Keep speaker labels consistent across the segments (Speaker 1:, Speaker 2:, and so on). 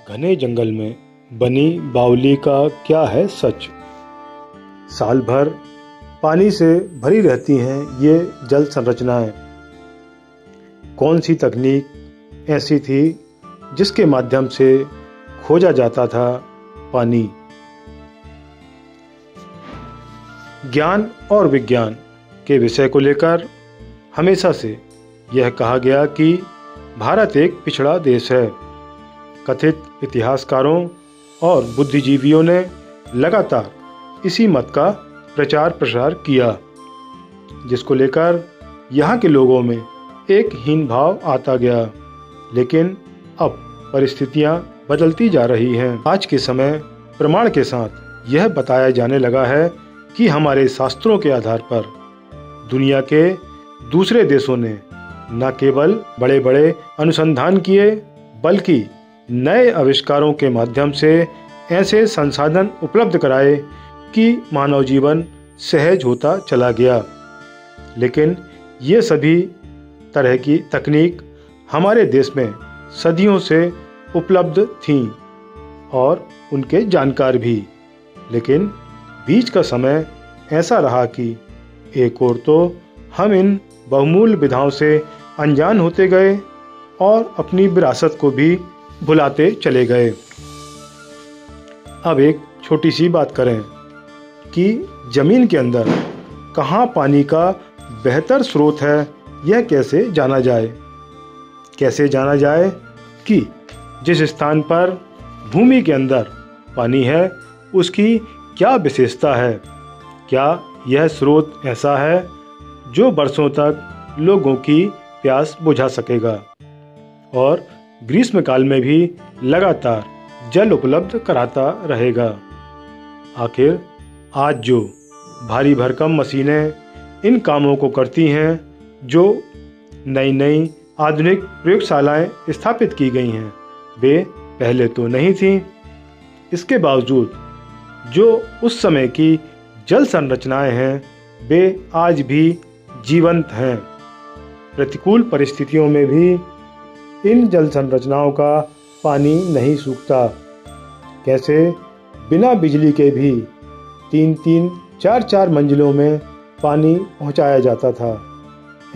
Speaker 1: घने जंगल में बनी बावली का क्या है सच। साल भर पानी से भरी रहती हैं ये जल संरचनाएं। कौन सी तकनीक ऐसी थी जिसके माध्यम से खोजा जाता था पानी। ज्ञान और विज्ञान के विषय को लेकर हमेशा से यह कहा गया कि भारत एक पिछड़ा देश है। कथित इतिहासकारों और बुद्धिजीवियों ने लगातार इसी मत का प्रचार प्रसार किया, जिसको लेकर यहाँ के लोगों में एक हीन भाव आता गया। लेकिन अब परिस्थितियाँ बदलती जा रही हैं। आज के समय प्रमाण के साथ यह बताया जाने लगा है कि हमारे शास्त्रों के आधार पर दुनिया के दूसरे देशों ने न केवल बड़े बड़े अनुसंधान किए, बल्कि नए आविष्कारों के माध्यम से ऐसे संसाधन उपलब्ध कराए कि मानव जीवन सहज होता चला गया। लेकिन ये सभी तरह की तकनीक हमारे देश में सदियों से उपलब्ध थीं और उनके जानकार भी। लेकिन बीच का समय ऐसा रहा कि एक ओर तो हम इन बहुमूल्य विधाओं से अनजान होते गए और अपनी विरासत को भी भुलाते चले गए। अब एक छोटी सी बात करें कि जमीन के अंदर कहाँ पानी का बेहतर स्रोत है, यह कैसे जाना जाए। कैसे जाना जाए कि जिस स्थान पर भूमि के अंदर पानी है उसकी क्या विशेषता है। क्या यह स्रोत ऐसा है जो बरसों तक लोगों की प्यास बुझा सकेगा और ग्रीष्म काल में भी लगातार जल उपलब्ध कराता रहेगा। आखिर आज जो भारी भरकम मशीनें इन कामों को करती हैं, जो नई नई आधुनिक प्रयोगशालाएं स्थापित की गई हैं, वे पहले तो नहीं थीं। इसके बावजूद जो उस समय की जल संरचनाएं हैं, वे आज भी जीवंत हैं। प्रतिकूल परिस्थितियों में भी इन जल संरचनाओं का पानी नहीं सूखता। कैसे बिना बिजली के भी 3-3, 4-4 मंजिलों में पानी पहुंचाया जाता था।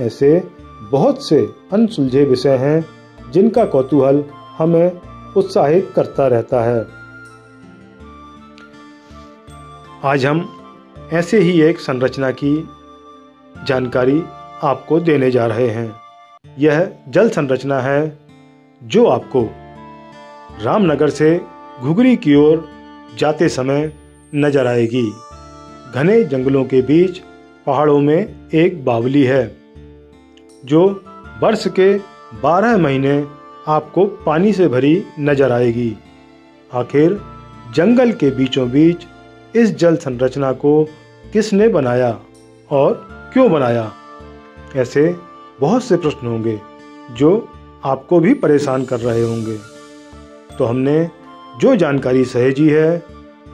Speaker 1: ऐसे बहुत से अनसुलझे विषय हैं जिनका कौतूहल हमें उत्साहित करता रहता है। आज हम ऐसे ही एक संरचना की जानकारी आपको देने जा रहे हैं। यह जल संरचना है जो आपको रामनगर से घुघरी की ओर जाते समय नजर आएगी। घने जंगलों के बीच पहाड़ों में एक बावली है जो वर्ष के 12 महीने आपको पानी से भरी नजर आएगी। आखिर जंगल के बीचों बीच इस जल संरचना को किसने बनाया और क्यों बनाया। ऐसे बहुत से प्रश्न होंगे जो आपको भी परेशान कर रहे होंगे। तो हमने जो जानकारी सहेजी है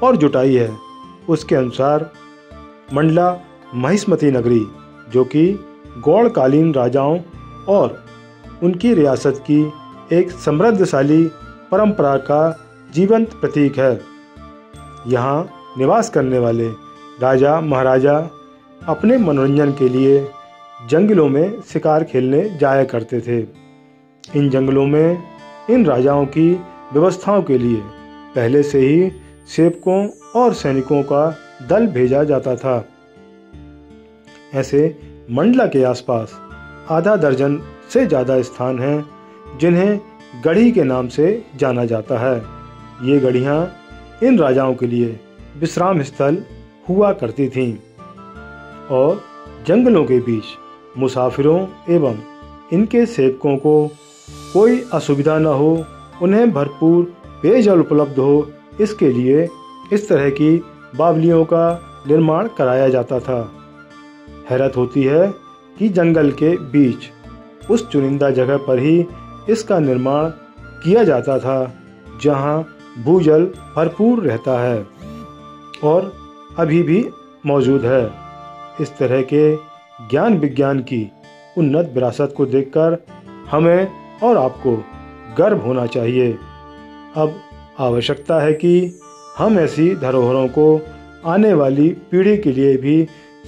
Speaker 1: और जुटाई है, उसके अनुसार मंडला महिष्मती नगरी, जो कि गौड़कालीन राजाओं और उनकी रियासत की एक समृद्धशाली परंपरा का जीवंत प्रतीक है। यहाँ निवास करने वाले राजा महाराजा अपने मनोरंजन के लिए जंगलों में शिकार खेलने जाया करते थे। इन जंगलों में इन राजाओं की व्यवस्थाओं के लिए पहले से ही सेवकों और सैनिकों का दल भेजा जाता था। ऐसे मंडला के आसपास आधा दर्जन से ज़्यादा स्थान हैं जिन्हें गढ़ी के नाम से जाना जाता है। ये गढ़ियाँ इन राजाओं के लिए विश्राम स्थल हुआ करती थीं और जंगलों के बीच मुसाफिरों एवं इनके सेवकों को कोई असुविधा न हो, उन्हें भरपूर पेयजल उपलब्ध हो, इसके लिए इस तरह की बावलियों का निर्माण कराया जाता था। हैरत होती है कि जंगल के बीच उस चुनिंदा जगह पर ही इसका निर्माण किया जाता था जहां भूजल भरपूर रहता है और अभी भी मौजूद है। इस तरह के ज्ञान विज्ञान की उन्नत विरासत को देखकर हमें और आपको गर्व होना चाहिए। अब आवश्यकता है कि हम ऐसी धरोहरों को आने वाली पीढ़ी के लिए भी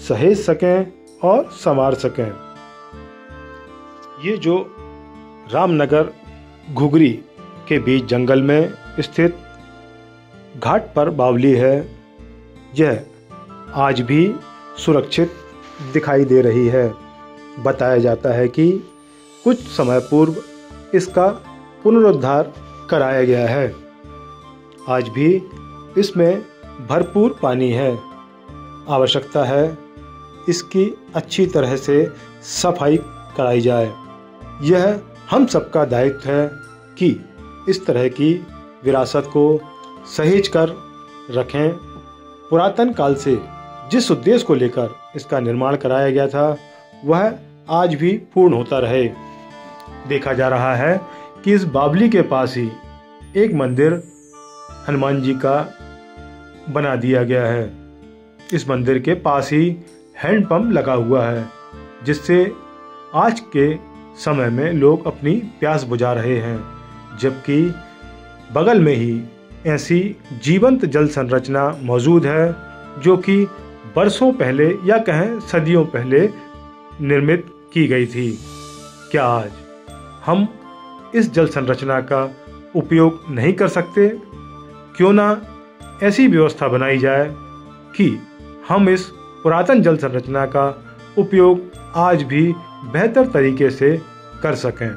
Speaker 1: सहेज सकें और संवार सकें। ये जो रामनगर घुघरी के बीच जंगल में स्थित घाट पर बावली है, यह आज भी सुरक्षित दिखाई दे रही है। बताया जाता है कि कुछ समय पूर्व इसका पुनरुद्धार कराया गया है। आज भी इसमें भरपूर पानी है। आवश्यकता है इसकी अच्छी तरह से सफाई कराई जाए। यह हम सबका दायित्व है कि इस तरह की विरासत को सहेज कर रखें। पुरातन काल से जिस उद्देश्य को लेकर इसका निर्माण कराया गया था वह आज भी पूर्ण होता रहे। देखा जा रहा है कि इस बावली के पास ही एक मंदिर हनुमान जी का बना दिया गया है। इस मंदिर के पास ही हैंडपंप लगा हुआ है, जिससे आज के समय में लोग अपनी प्यास बुझा रहे हैं, जबकि बगल में ही ऐसी जीवंत जल संरचना मौजूद है जो कि बरसों पहले या कहें सदियों पहले निर्मित की गई थी। क्या आज हम इस जल संरचना का उपयोग नहीं कर सकते? क्यों ना ऐसी व्यवस्था बनाई जाए कि हम इस पुरातन जल संरचना का उपयोग आज भी बेहतर तरीके से कर सकें।